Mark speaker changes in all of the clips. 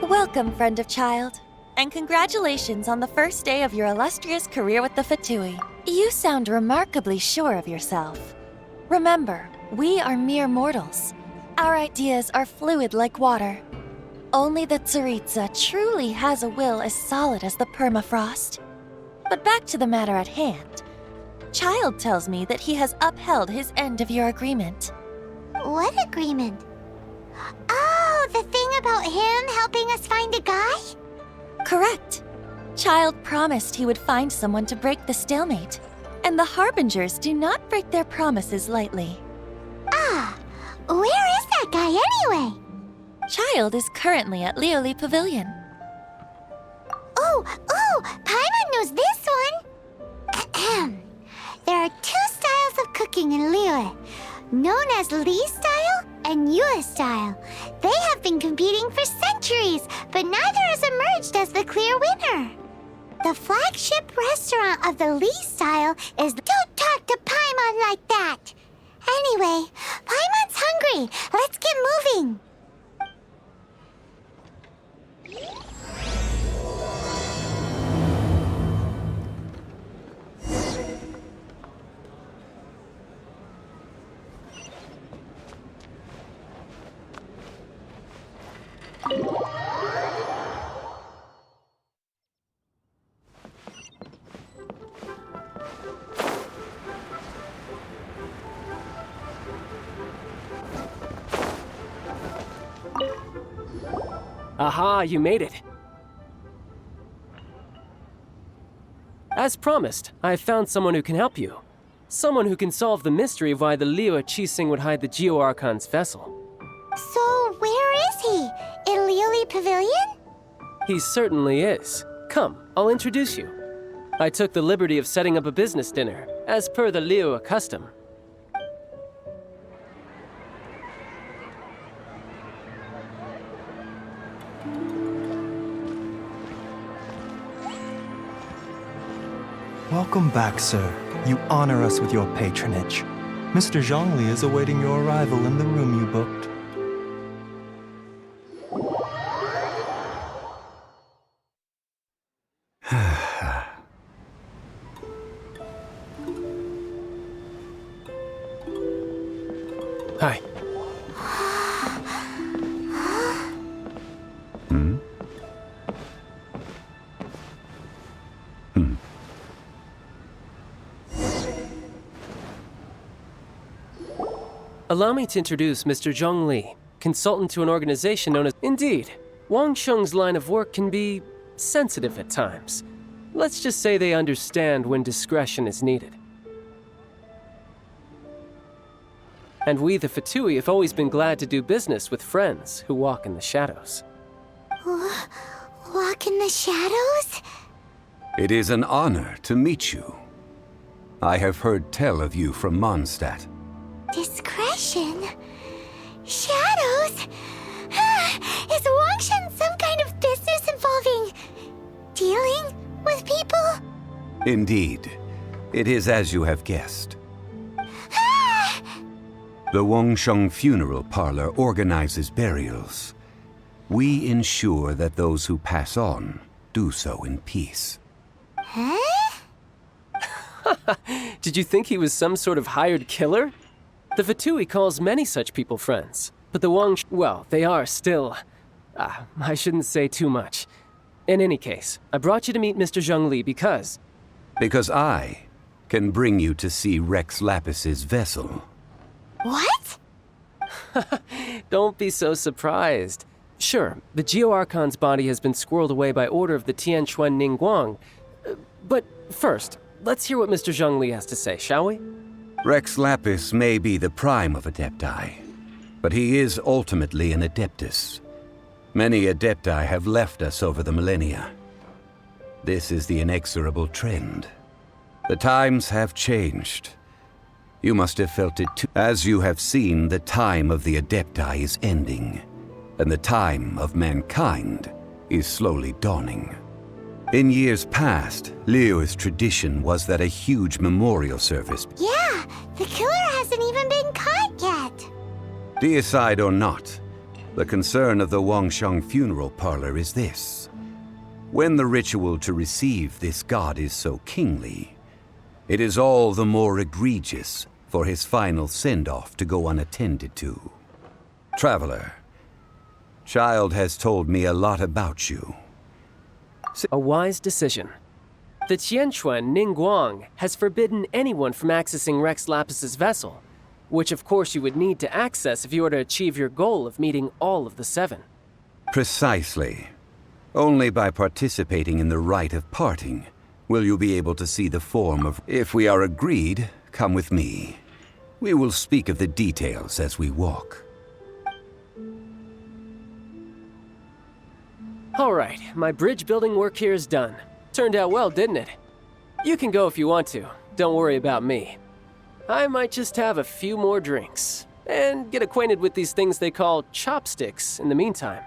Speaker 1: Welcome, friend of child, and congratulations on the first day of your illustrious career with the Fatui. You sound remarkably sure of yourself. Remember, we are mere mortals. Our ideas are fluid like water. Only the Tsaritsa truly has a will as solid as the permafrost. But back to the matter at hand. Child tells me that he has upheld his end of your agreement.
Speaker 2: What agreement? Oh, the thing about him helping us find a guy?
Speaker 1: Correct. Child promised he would find someone to break the stalemate, and the Harbingers do not break their promises lightly.
Speaker 2: Ah, where is that guy anyway?
Speaker 1: Child is currently at Lioli Pavilion.
Speaker 2: Oh, Paimon knows this one. There are two styles of cooking in Liyue, known as Li style and Yue style. They have been competing for centuries, but neither has emerged as the clear winner. The flagship restaurant of the Li style is... Don't talk to Paimon like that! Anyway, Paimon's hungry. Let's get moving.
Speaker 3: Aha, you made it. As promised, I have found someone who can help you. Someone who can solve the mystery of why the Liyue Qixing would hide the Geo-Archon's vessel.
Speaker 2: So, where is he? In Lioli Pavilion?
Speaker 3: He certainly is. Come, I'll introduce you. I took the liberty of setting up a business dinner, as per the Liyue custom.
Speaker 4: Welcome back, sir. You honor us with your patronage. Mr. Zhongli is awaiting your arrival in the room you booked.
Speaker 3: Hi. Allow me to introduce Mr. Zhong Li, consultant to an organization known as... Indeed, Wang Sheng's line of work can be sensitive at times. Let's just say they understand when discretion is needed. And we, the Fatui, have always been glad to do business with friends who walk in the shadows.
Speaker 2: Walk in the shadows?
Speaker 5: It is an honor to meet you. I have heard tell of you from Mondstadt.
Speaker 2: Discretion? Shadows? Is Wangshan some kind of business involving dealing with people?
Speaker 5: Indeed. It is as you have guessed. The Wangsheng Funeral Parlor organizes burials. We ensure that those who pass on do so in peace.
Speaker 2: Huh?
Speaker 3: Did you think he was some sort of hired killer? The Fatui calls many such people friends, but the well, they are still... I shouldn't say too much. In any case, I brought you to meet Mr. Zhongli because...
Speaker 5: Because I can bring you to see Rex Lapis's vessel.
Speaker 2: What?
Speaker 3: Don't be so surprised. Sure, the Geo-Archon's body has been squirreled away by order of the Tianquan Ningguang. But first, let's hear what Mr. Zhongli has to say, shall we?
Speaker 5: Rex Lapis may be the prime of Adepti, but he is ultimately an Adeptus. Many Adepti have left us over the millennia. This is the inexorable trend. The times have changed. You must have felt it too. As you have seen, the time of the Adepti is ending, and the time of mankind is slowly dawning. In years past, Liyue's tradition was that a huge memorial service...
Speaker 2: Yeah, the killer hasn't even been caught yet.
Speaker 5: Deicide or not, the concern of the Wangsheng funeral parlor is this. When the ritual to receive this god is so kingly, it is all the more egregious for his final send-off to go unattended to. Traveler, Child has told me a lot about you.
Speaker 3: A wise decision. The Tianquan Ningguang has forbidden anyone from accessing Rex Lapis's vessel, which of course you would need to access if you were to achieve your goal of meeting all of the seven.
Speaker 5: Precisely. Only by participating in the rite of parting will you be able to see the form of... If we are agreed, come with me. We will speak of the details as we walk.
Speaker 3: All right, my bridge building work here is done. Turned out well, didn't it? You can go if you want to. Don't worry about me. I might just have a few more drinks and get acquainted with these things they call chopsticks in the meantime.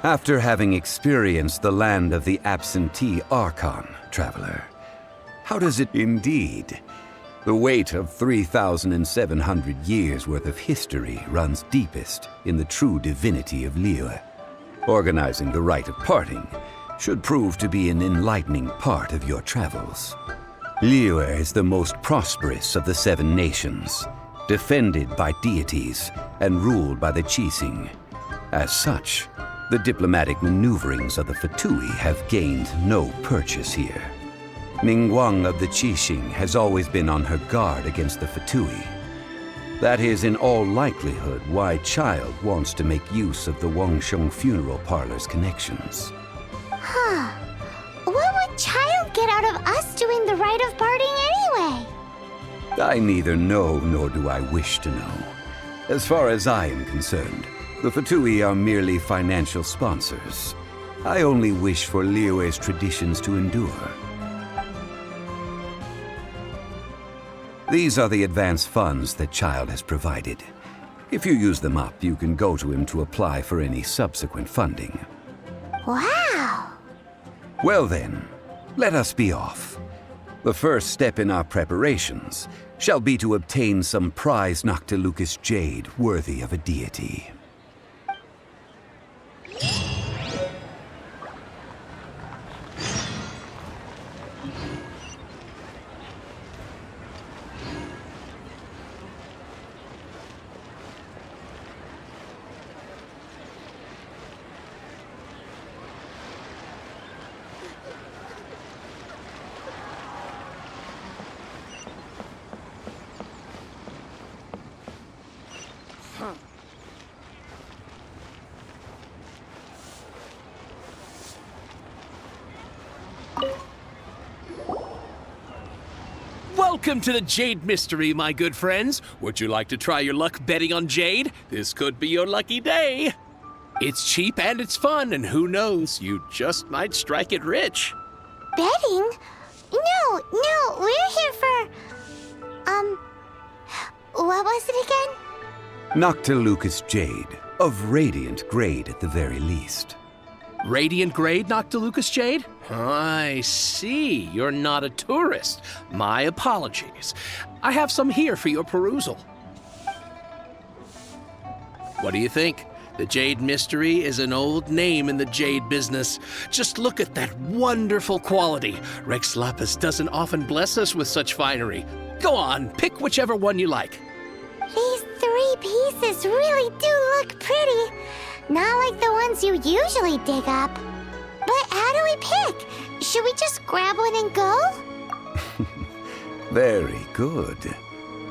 Speaker 5: After having experienced the land of the absentee Archon, traveler, how does it indeed? The weight of 3,700 years worth of history runs deepest in the true divinity of Liyue. Organizing the rite of parting should prove to be an enlightening part of your travels. Liyue is the most prosperous of the seven nations, defended by deities and ruled by the Qixing. As such, the diplomatic maneuverings of the Fatui have gained no purchase here. Ningguang of the Qixing has always been on her guard against the Fatui. That is in all likelihood why Child wants to make use of the Wangsheng funeral parlor's connections.
Speaker 2: Huh. What would Child get out of us doing the rite of parting anyway?
Speaker 5: I neither know nor do I wish to know. As far as I am concerned, the Fatui are merely financial sponsors. I only wish for Liyue's traditions to endure. These are the advance funds that Child has provided. If you use them up, you can go to him to apply for any subsequent funding.
Speaker 2: Wow!
Speaker 5: Well then, let us be off. The first step in our preparations shall be to obtain some prize Noctilucus jade worthy of a deity.
Speaker 6: Welcome to the Jade Mystery, my good friends. Would you like to try your luck betting on Jade? This could be your lucky day. It's cheap and it's fun, and who knows, you just might strike it rich.
Speaker 2: Betting? No, we're here for... what was it again?
Speaker 5: Noctilucous jade, of radiant grade at the very least.
Speaker 6: Radiant grade, Noctilucous jade? I see. You're not a tourist. My apologies. I have some here for your perusal. What do you think? The Jade Mystery is an old name in the jade business. Just look at that wonderful quality. Rex Lapis doesn't often bless us with such finery. Go on, pick whichever one you like.
Speaker 2: These 3 pieces really do look pretty. Not like the ones you usually dig up. But how do we pick? Should we just grab one and go?
Speaker 5: Very good.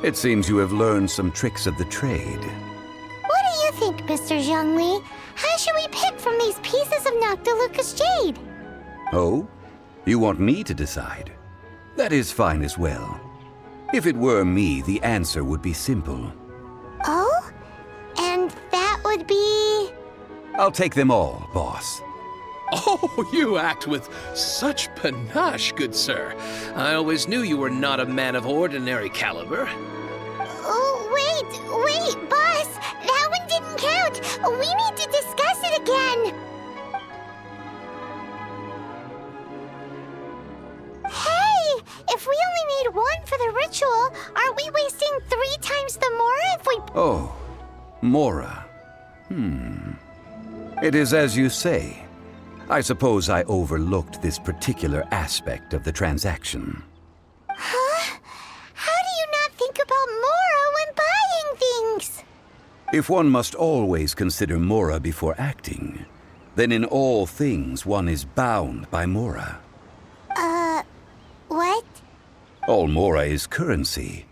Speaker 5: It seems you have learned some tricks of the trade.
Speaker 2: What do you think, Mr. Zhongli? How should we pick from these pieces of Noctilucous jade?
Speaker 5: Oh? You want me to decide? That is fine as well. If it were me, the answer would be simple.
Speaker 2: Oh? And that would be...
Speaker 5: I'll take them all, boss.
Speaker 6: Oh, you act with such panache, good sir. I always knew you were not a man of ordinary caliber.
Speaker 2: Oh, wait, boss! That one didn't count! We need to discuss it again! Hey! If we only need 1 for the ritual, aren't we wasting 3 times the Mora if we...
Speaker 5: Oh, Mora. It is as you say. I suppose I overlooked this particular aspect of the transaction.
Speaker 2: Huh? How do you not think about Mora when buying things?
Speaker 5: If one must always consider Mora before acting, then in all things one is bound by Mora.
Speaker 2: What?
Speaker 5: All Mora is currency,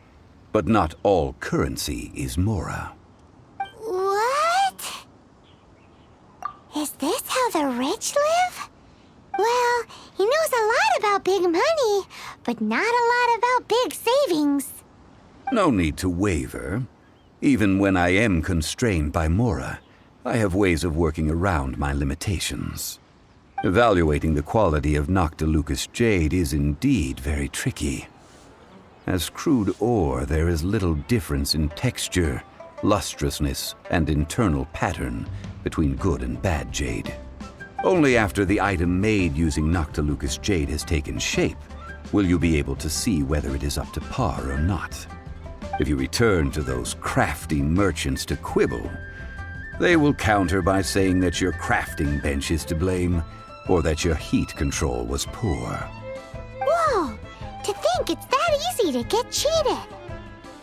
Speaker 5: but not all currency is Mora.
Speaker 2: What? Is this how the rich live? Well, he knows a lot about big money, but not a lot about big savings.
Speaker 5: No need to waver. Even when I am constrained by Mora, I have ways of working around my limitations. Evaluating the quality of Noctilucous jade is indeed very tricky. As crude ore, there is little difference in texture, lustrousness, and internal pattern between good and bad jade. Only after the item made using Noctilucous jade has taken shape will you be able to see whether it is up to par or not. If you return to those crafty merchants to quibble, they will counter by saying that your crafting bench is to blame, or that your heat control was poor.
Speaker 2: Whoa! To think it's that easy to get cheated!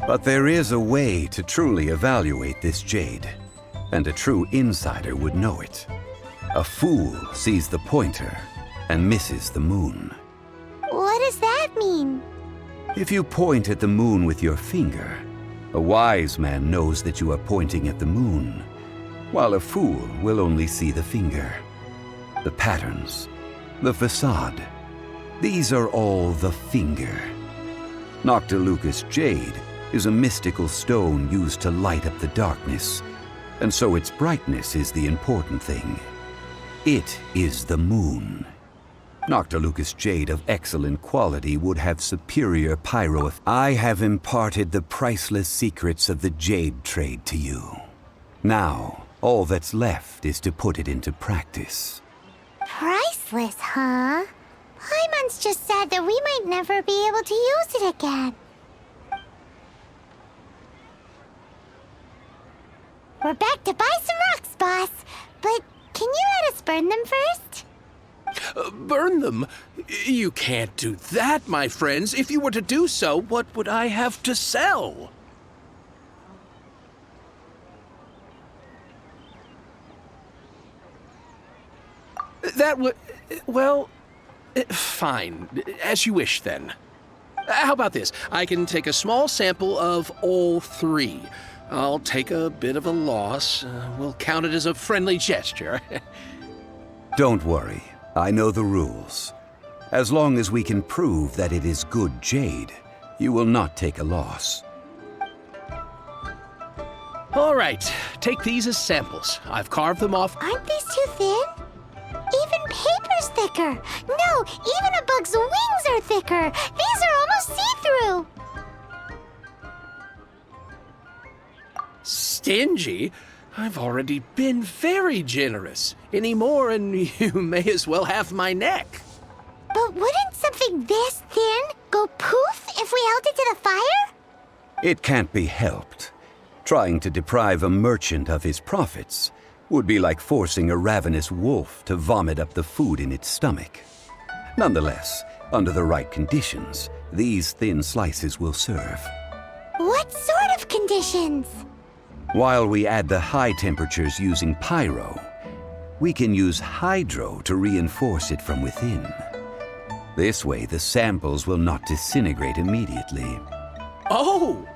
Speaker 5: But there is a way to truly evaluate this jade, and a true insider would know it. A fool sees the pointer and misses the moon.
Speaker 2: What does that mean?
Speaker 5: If you point at the moon with your finger, a wise man knows that you are pointing at the moon, while a fool will only see the finger. The patterns, the facade, these are all the finger. Noctilucous jade is a mystical stone used to light up the darkness, and so its brightness is the important thing. It is the moon. Noctilucous jade of excellent quality would have superior pyro. I have imparted the priceless secrets of the jade trade to you. Now, all that's left is to put it into practice.
Speaker 2: Priceless, huh? Paimon's just said that we might never be able to use it again. We're back to buy some rocks, boss. But can you let us burn them first?
Speaker 6: Burn them? You can't do that, my friends. If you were to do so, what would I have to sell? That would... well... fine. As you wish, then. How about this? I can take a small sample of all 3. I'll take a bit of a loss. We'll count it as a friendly gesture.
Speaker 5: Don't worry. I know the rules. As long as we can prove that it is good jade, you will not take a loss.
Speaker 6: All right. Take these as samples. I've carved them off.
Speaker 2: Aren't these too thin? Even paper's thicker. No, even a bug's wings are thicker. These are almost see-through.
Speaker 6: Stingy? I've already been very generous. Any more and you may as well have my neck.
Speaker 2: But wouldn't something this thin go poof if we held it to the fire?
Speaker 5: It can't be helped. Trying to deprive a merchant of his profits would be like forcing a ravenous wolf to vomit up the food in its stomach. Nonetheless, under the right conditions, these thin slices will serve.
Speaker 2: What sort of conditions?
Speaker 5: While we add the high temperatures using pyro, we can use hydro to reinforce it from within. This way, the samples will not disintegrate immediately.
Speaker 6: Oh!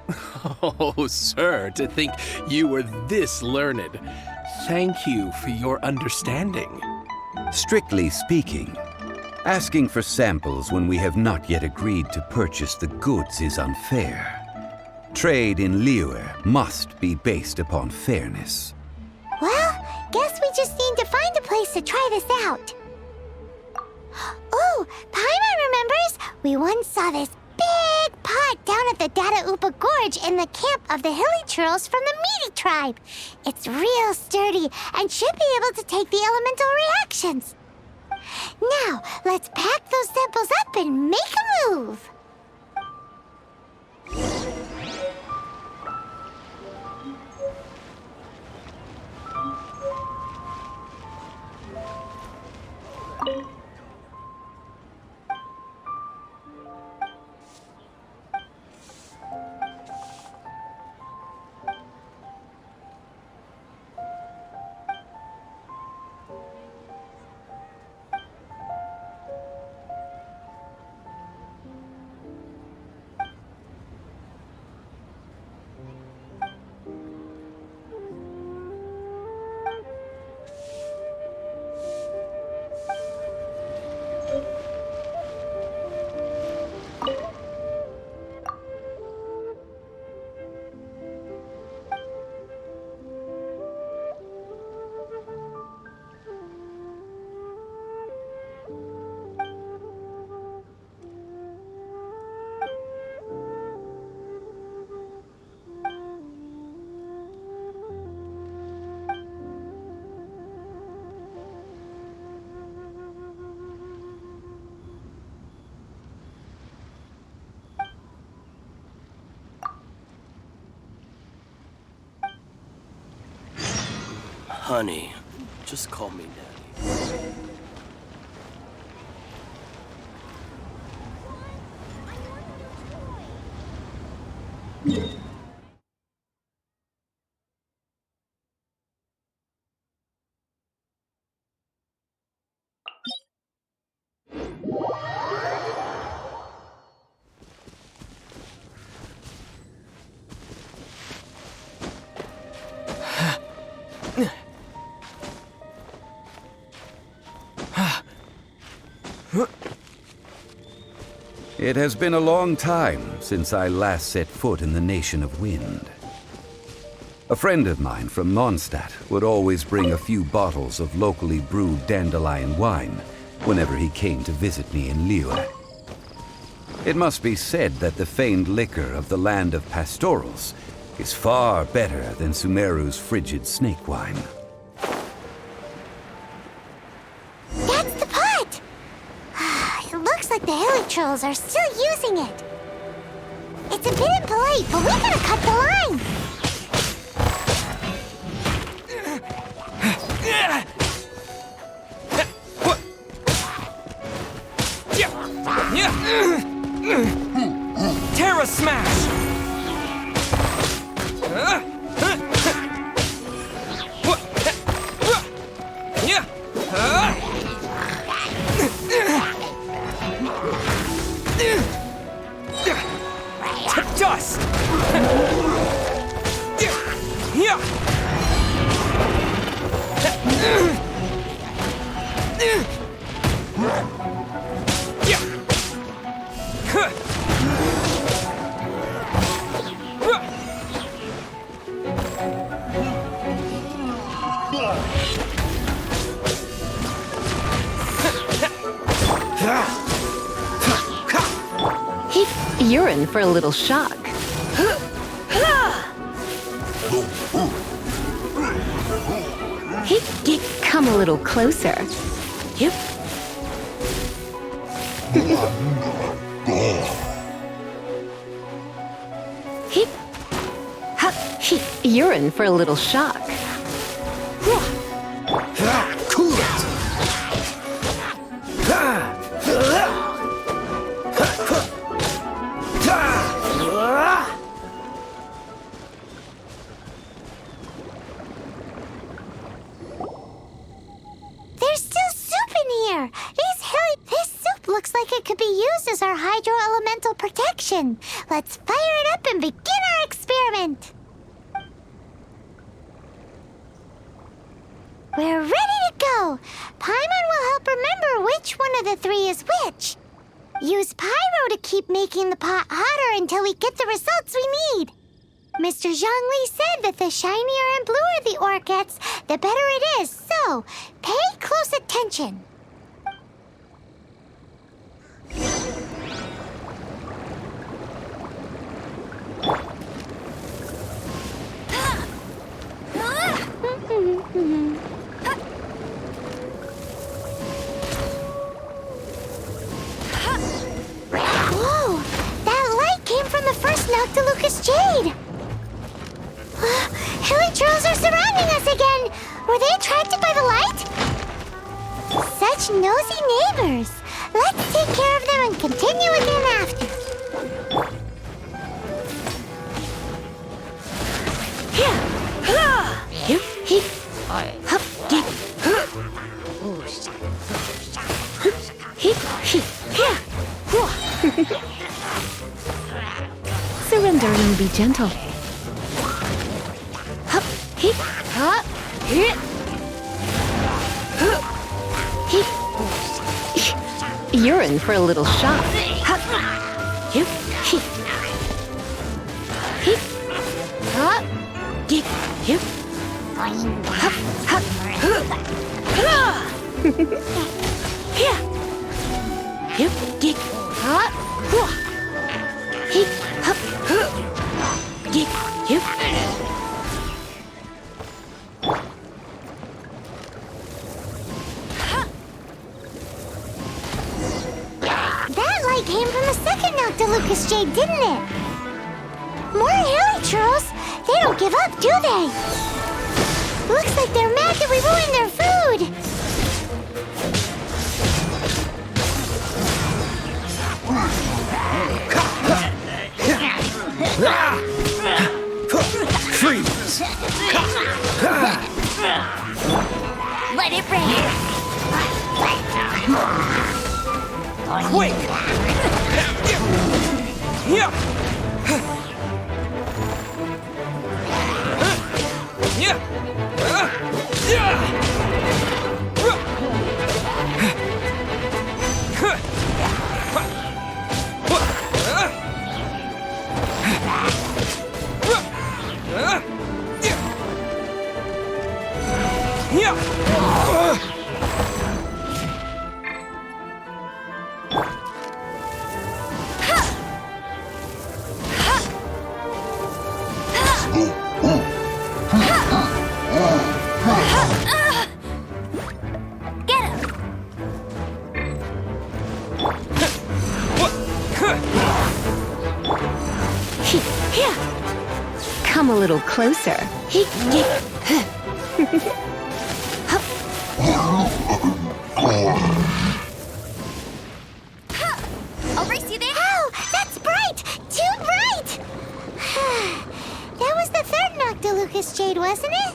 Speaker 6: Oh, sir, to think you were this learned. Thank you for your understanding.
Speaker 5: Strictly speaking, asking for samples when we have not yet agreed to purchase the goods is unfair. Trade in Liyue must be based upon fairness.
Speaker 2: Well, guess we just need to find a place to try this out. Oh, Paimon remembers we once saw this big pot down at the Dada Upa Gorge in the camp of the hilly churls from the Meaty tribe. It's real sturdy and should be able to take the elemental reactions. Now, let's pack those samples up and make a move.
Speaker 7: Honey, just call me Daddy.
Speaker 5: It has been a long time since I last set foot in the Nation of Wind. A friend of mine from Mondstadt would always bring a few bottles of locally brewed dandelion wine whenever he came to visit me in Liyue. It must be said that the famed liquor of the land of pastorals is far better than Sumeru's frigid snake wine.
Speaker 2: That's the pot! It looks like the hilly trolls are still using it. It's a bit impolite, but we gotta cut the line.
Speaker 8: Terra Smash! To dust!
Speaker 9: You're in for a little shock. Come a little closer. You're in for a little shock.
Speaker 6: Cool it!
Speaker 2: There's still soup in here. This soup looks like it could be used as our hydro-elemental protection. Let's fire it up and begin our experiment. We're ready to go. Paimon will help remember which one of the three is which. Use pyro to keep making the pot hotter until we get the results we need. Mr. Zhongli said that the shinier and bluer the ore gets, the better it is. So, pay close attention. Whoa! That light came from the first Noctilucous Jade! Helichurls are surrounding us again! Were they attracted by the light? Such nosy neighbors! Let's take care of them and continue again after.
Speaker 9: Surrender and be gentle. You're in for a little shock.
Speaker 2: That light came from the second Noctilucous Jade, didn't it? More Helichurls! They don't give up, do they? Looks like they're mad that we ruined their food!
Speaker 6: Freeze!
Speaker 2: Let it rain!
Speaker 8: Quick! Yeah!
Speaker 9: Come a little closer.
Speaker 2: Oversee there? Oh, that's bright! Too bright! That was the third Noctilucous Jade, wasn't it?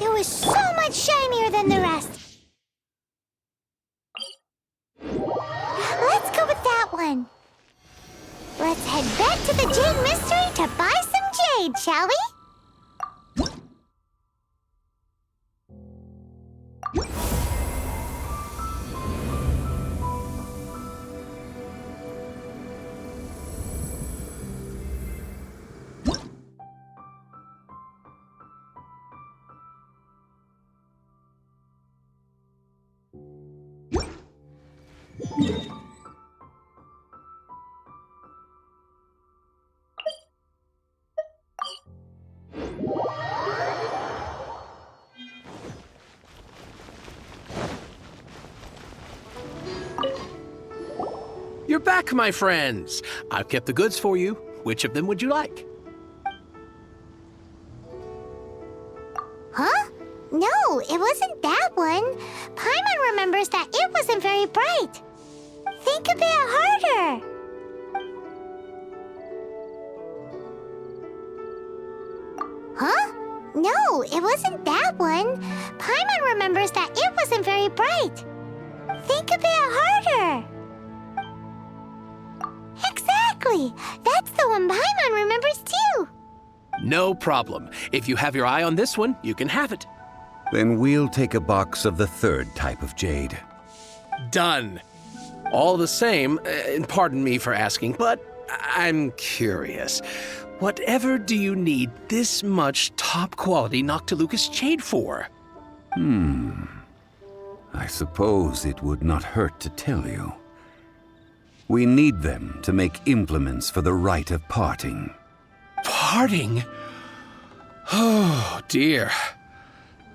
Speaker 2: It was so much shinier than the rest. Let's go with that one. Let's head back to the Jade Mystery to buy some jade, shall we?
Speaker 6: You're back, my friends. I've kept the goods for you. Which of them would you like?
Speaker 2: Huh? No, it wasn't that one. Paimon remembers that it wasn't very bright. Think a bit harder. Huh? No, it wasn't that one. Paimon remembers that it wasn't very bright. Think a bit harder. Exactly! That's the one Paimon remembers too!
Speaker 6: No problem. If you have your eye on this one, you can have it.
Speaker 5: Then we'll take a box of the third type of jade.
Speaker 6: Done. All the same, and pardon me for asking, but I'm curious. Whatever do you need this much top-quality Noctilucous jade for?
Speaker 5: I suppose it would not hurt to tell you. We need them to make implements for the rite of parting.
Speaker 6: Parting? Oh, dear.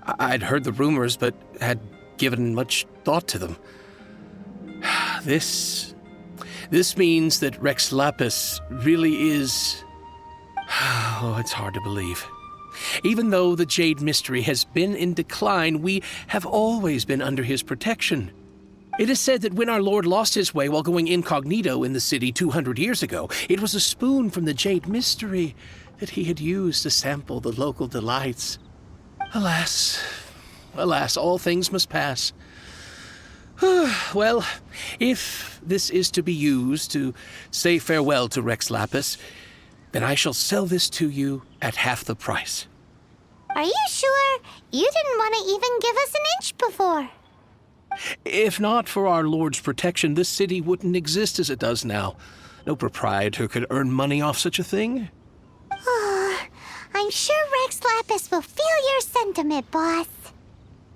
Speaker 6: I'd heard the rumors, but had given much thought to them. This means that Rex Lapis really is... Oh, it's hard to believe. Even though the Jade Mystery has been in decline, we have always been under his protection. It is said that when our Lord lost his way while going incognito in the city 200 years ago, it was a spoon from the Jade Mystery that he had used to sample the local delights. Alas, all things must pass. Well, if this is to be used to say farewell to Rex Lapis, then I shall sell this to you at half the price.
Speaker 2: Are you sure? You didn't want to even give us an inch before.
Speaker 6: If not for our Lord's protection, this city wouldn't exist as it does now. No proprietor could earn money off such a thing.
Speaker 2: I'm sure Rex Lapis will feel your sentiment, boss.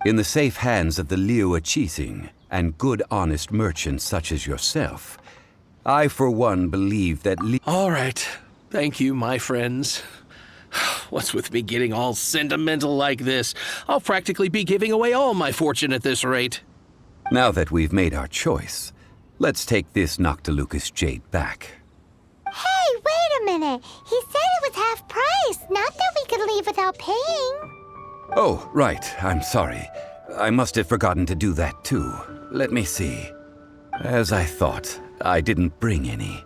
Speaker 5: In the safe hands of the Liu Chising and good honest merchants such as yourself, I for one believe that
Speaker 6: All right. Thank you, my friends. What's with me getting all sentimental like this? I'll practically be giving away all my fortune at this rate.
Speaker 5: Now that we've made our choice, let's take this Noctilucous jade back.
Speaker 2: Hey, wait a minute. He said it was half price, not that we could leave without paying.
Speaker 5: Oh, right. I'm sorry. I must have forgotten to do that too. Let me see. As I thought, I didn't bring any.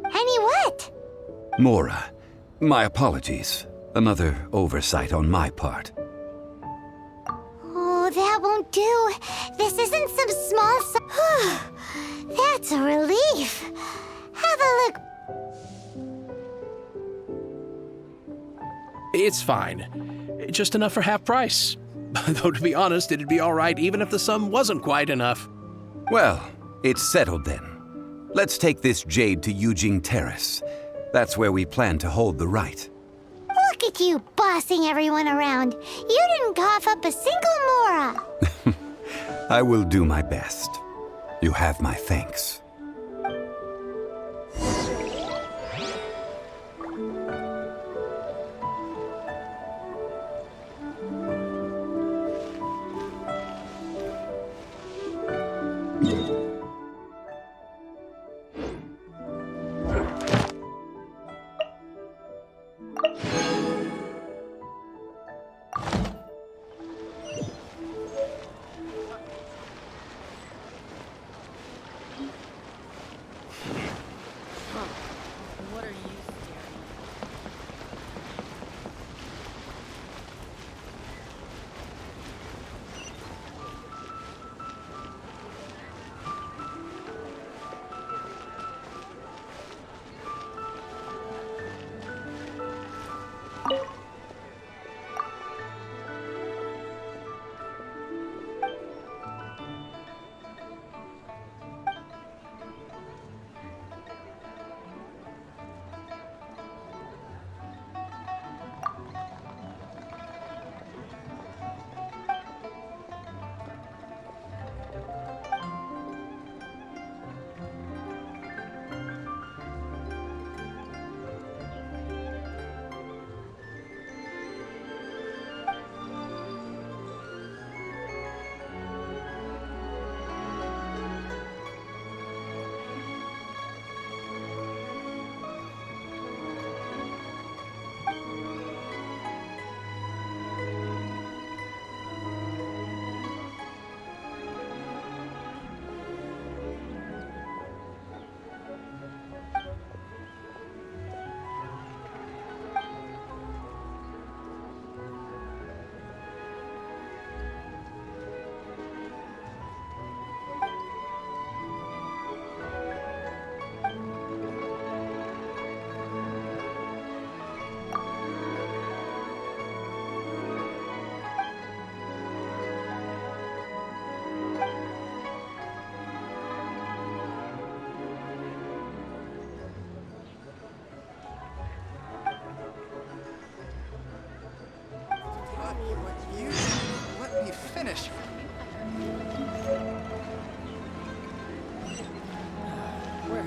Speaker 2: Any what?
Speaker 5: Mora, my apologies. Another oversight on my part.
Speaker 2: Oh, that won't do. This isn't some small... That's a relief. Have a look.
Speaker 6: It's fine. Just enough for half price. Though, to be honest, it'd be all right even if the sum wasn't quite enough.
Speaker 5: Well, it's settled then. Let's take this jade to Yujing Terrace. That's where we plan to hold the rite.
Speaker 2: Look at you bossing everyone around. You didn't cough up a single mora.
Speaker 5: I will do my best. You have my thanks.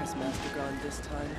Speaker 7: Is Master gone this time?